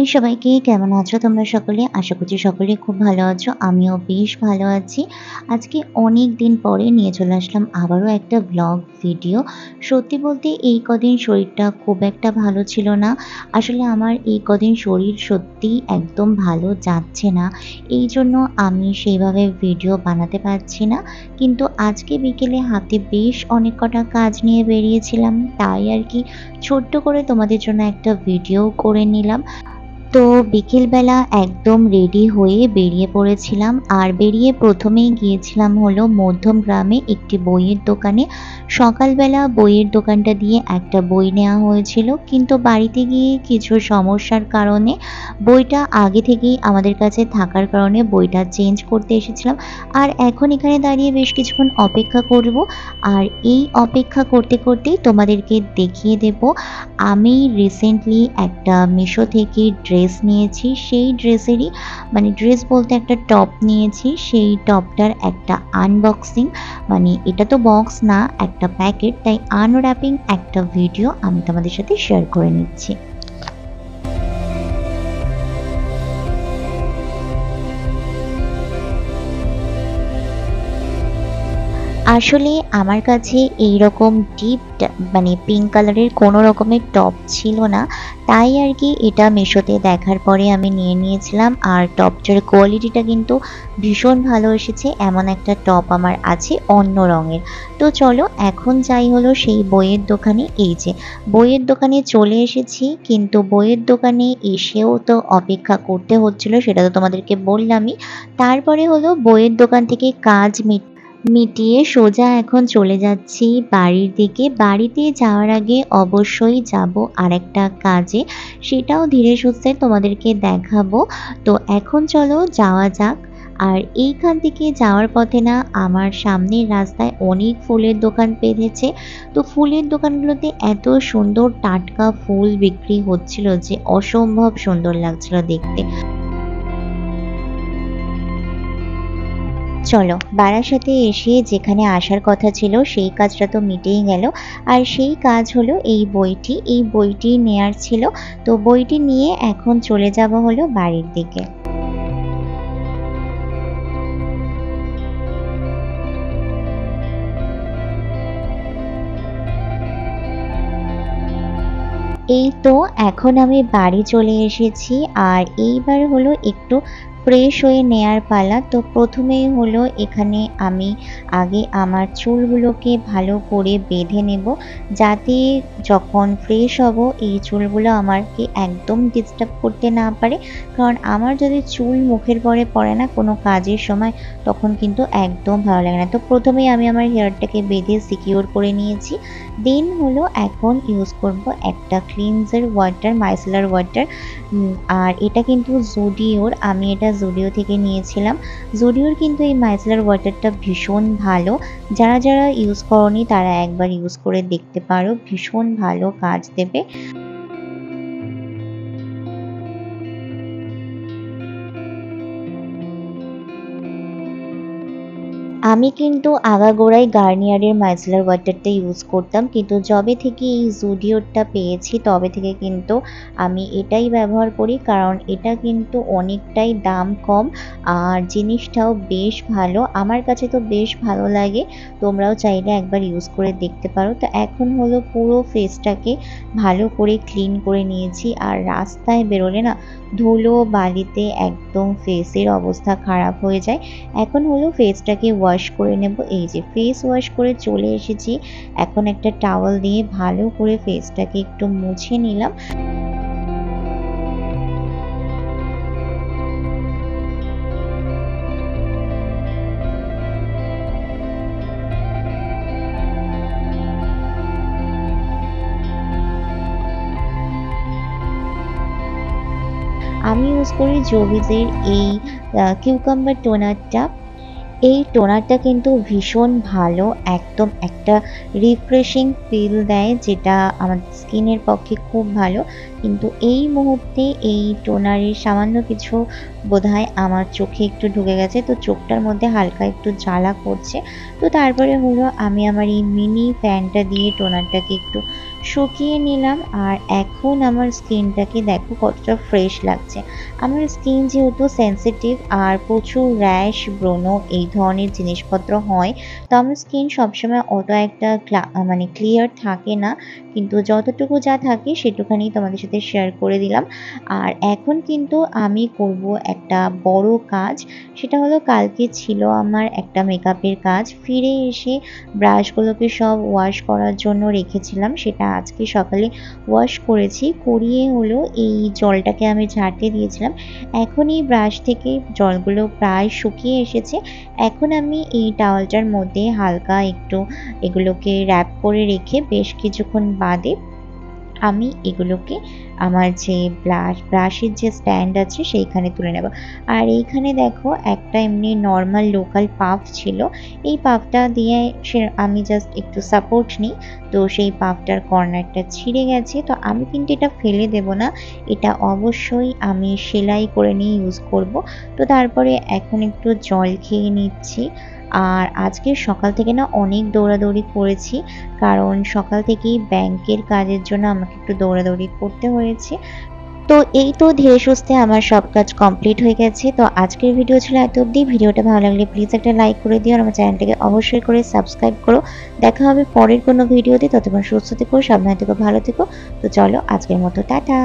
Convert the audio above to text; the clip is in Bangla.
হাই সবাইকে, কেমন আছো তোমরা সকলে? আশা করছি সকলে খুব ভালো আছো। আমিও বেশ ভালো আছি। আজকে অনেক দিন পরে নিয়ে চলে আসলাম আবারও একটা ব্লগ ভিডিও। সত্যি বলতে এই কদিন শরীরটা খুব একটা ভালো ছিল না। আসলে আমার এই কদিন শরীর সত্যিই একদম ভালো যাচ্ছে না। এইজন্য আমি সেইভাবে ভিডিও বানাতে পারছি না। কিন্তু আজকে বিকেলে হাতে বেশ অনেক কটা কাজ নিয়ে বেরিয়েছিলাম। তাই আরকি ছোট্ট করে তোমাদের জন্য একটা ভিডিও করে নিলাম। তো বিকেলবেলা একদম রেডি হয়ে বেরিয়ে পড়েছিলাম। আর বেরিয়ে প্রথমেই গিয়েছিলাম হলো মধ্যমগ্রামে একটি বইয়ের দোকানে। সকালবেলা বইয়ের দোকানটা দিয়ে একটা বই নেওয়া হয়েছিল, কিন্তু বাড়িতে গিয়ে কিছু সমস্যার কারণে বইটা আগে থেকেই আমাদের কাছে থাকার কারণে বইটা চেঞ্জ করতে এসেছিলাম। আর এখন এখানে দাঁড়িয়ে বেশ কিছুক্ষণ অপেক্ষা করব। আর এই অপেক্ষা করতে করতেই তোমাদেরকে দেখিয়ে দেব আমি রিসেন্টলি একটা মিশো থেকে ড্রেস নিয়েছি। সেই ড্রেসেরই ড্রেস বলতে একটা টপ নিয়েছি। সেই টপটার একটা আনবক্সিং, এটা তো বক্স না, একটা প্যাকেট, তাই আনর্যাপিং একটা ভিডিও আমি তোমাদের সাথে শেয়ার করে নিচ্ছি। আসলে আমার কাছে এইরকম ডিপ পিঙ্ক কালারের কোনো রকমের টপ ছিল না। তাই আর কি এটা মিশোতে দেখার পরে আমি নিয়ে নিয়েছিলাম। আর টপটার কোয়ালিটিটা কিন্তু ভীষণ ভালো এসেছে। এমন একটা টপ আমার আছে অন্য রঙের। তো চলো এখন যাই হলো সেই বইয়ের দোকানে। এই যে বইয়ের দোকানে চলে এসেছি, কিন্তু বইয়ের দোকানে এসেও তো অপেক্ষা করতে হচ্ছিল, সেটা তো তোমাদেরকে বললামই। তারপরে হলো বইয়ের দোকান থেকে কাজ মিটিয়ে সোজা এখন চলে যাচ্ছি বাড়ির দিকে। বাড়িতে যাওয়ার আগে অবশ্যই যাব আরেকটা কাজে, সেটাও ধীরে সুস্থে তোমাদেরকে দেখাবো। তো এখন চলো যাওয়া যাক। আর এইখান থেকে যাওয়ার পথে না আমার সামনের রাস্তায় অনেক ফুলের দোকান বেঁধেছে। তো ফুলের দোকানগুলোতে এত সুন্দর টাটকা ফুল বিক্রি হচ্ছিল যে অসম্ভব সুন্দর লাগছিল দেখতে। চলো বারাসাতে এসে যেখানে আসার কথা ছিল সেই কাজটা তো মিটেই গেল। আর সেই কাজ হলো এই বইটি নেয়ার ছিল। তো বইটি নিয়ে এখন চলে যাব হলো বাড়ির দিকে। এই তো এখন আমি বাড়ি চলে এসেছি। আর এইবার হলো একটু ফ্রেশ হয়ে নেয়ার পালা। তো প্রথমেই হলো এখানে আমি আগে আমার চুলগুলোকে ভালো করে বেঁধে নেব, যাতে যখন ফ্রেশ হব এই চুলগুলো আমাকে একদম ডিস্টার্ব করতে না পারে। কারণ আমার যদি চুল মুখের পরে পড়ে না কোনো কাজের সময়, তখন কিন্তু একদম ভালো লাগে না। তো প্রথমেই আমি আমার হেয়ারটাকে বেঁধে সিকিউর করে নিয়েছি। দেন হলো এখন ইউজ করব একটা ক্লিনজার ওয়াটার, মাইসেলার ওয়াটার। আর এটা কিন্তু জুডিওর, আমি এটা জুডিও থেকে নিয়েছিলাম। জুডিওর কিন্তু এই মাইসেলার ওয়াটারটা ভীষণ ভালো। যারা যারা ইউজ করনি তারা একবার ইউজ করে দেখতে পারো, ভীষণ ভালো কাজ দেবে। আমি কিন্তু আগাগোড়াই গার্নিয়ারের মাইসেলার ওয়াটারটা ইউজ করতাম, কিন্তু যবে থেকে এই জুডিওরটা পেয়েছি তবে থেকে কিন্তু আমি এটাই ব্যবহার করি। কারণ এটা কিন্তু অনেকটাই দাম কম, আর জিনিসটাও বেশ ভালো। আমার কাছে তো বেশ ভালো লাগে, তোমরাও চাইলে একবার ইউজ করে দেখতে পারো। তো এখন হলো পুরো ফেসটাকে ভালো করে ক্লিন করে নিয়েছি। আর রাস্তায় বেরোলে না ধুলো বালিতে একদম ফেসের অবস্থা খারাপ হয়ে যায়। এখন হলো ফেসটাকে ওয়াশ করে নেব। এই যে ফেস ওয়াশ করে চলে এসেছি। এখন একটা টাওয়াল দিয়ে ভালো করে ফেসটাকে একটু মুছে নিলাম। আমি ইউজ করি জোভিজের এই কিউকাম্বার টোনারটা। এই টোনারটা কিন্তু ভীষণ ভালো, একদম একটা রিফ্রেশিং ফিল দেয়, যেটা আমাদের স্কিনের পক্ষে খুব ভালো। কিন্তু এই মুহূর্তে এই টোনারের সামান্য কিছু বোধহয় আমার চোখে একটু ঢুকে গেছে, তো চোখটার মধ্যে হালকা একটু জ্বালা করছে। তো তারপরে হলো আমি আমার এই মিনি ফ্যানটা দিয়ে টোনারটাকে একটু শুকিয়ে নিলাম। আর এখন আমার স্কিনটাকে দেখো কতটা ফ্রেশ লাগছে। আমার স্কিন যেহেতু সেনসিটিভ আর প্রচুর র্যাশ, ব্রণ এই ধরনের জিনিসপত্র হয়, তো আমার স্কিন সবসময় অত একটা মানে ক্লিয়ার থাকে না। কিন্তু যতটুকু যা থাকে সেটুখানি তোমাদের সাথে শেয়ার করে দিলাম। আর এখন কিন্তু আমি করব একটা বড় কাজ। সেটা হলো কালকে ছিল আমার একটা মেকআপের কাজ। ফিরে এসে ব্রাশগুলোকে সব ওয়াশ করার জন্য রেখেছিলাম। সেটা আজকে সকালে ওয়াশ করেছি। করিয়ে হলো এই জলটাকে আমি ঝাড়তে দিয়েছিলাম। এখন এই ব্রাশ থেকে জলগুলো প্রায় শুকিয়ে এসেছে। এখন আমি এই টাওয়ালটার মধ্যে হালকা একটু এগুলোকে র‍্যাপ করে রেখে বেশ কিছুক্ষণ বাদে আমি এগুলোকে আমার যে ব্রাশের যে স্ট্যান্ড আছে সেইখানে তুলে নেব। আর এইখানে দেখো একটা এমনি নরমাল লোকাল পাফ ছিল। এই পাফটা দিয়ে আমি জাস্ট একটু সাপোর্ট নিই। তো সেই পাফটার কর্নারটা ছিঁড়ে গেছে। তো আমি কিন্তু এটা ফেলে দেব না। এটা অবশ্যই আমি সেলাই করে নিয়ে ইউজ করব। তো তারপরে এখন একটু জল খেয়ে নিচ্ছি। আর আজকে সকাল থেকে না অনেক দৌড়াদৌড়ি করেছি। কারণ সকাল থেকেই ব্যাংকের কাজের জন্য আমাকে একটু দৌড়াদৌড়ি করতে হয়েছে। তো এই তো ধীরে সুস্থে আমার সব কাজ কমপ্লিট হয়ে গেছে। তো আজকের ভিডিও ছিল এত অবধি। ভিডিওটা ভালো লাগলে প্লিজ একটা লাইক করে দিও আর আমার চ্যানেলটাকে অবশ্যই করে সাবস্ক্রাইব করো। দেখা হবে পরের কোনো ভিডিওতে। ততক্ষণ সুস্থ থেকো, সাবধানে থেকো, ভালো থেকো। তো চলো আজকের মতো টাটা।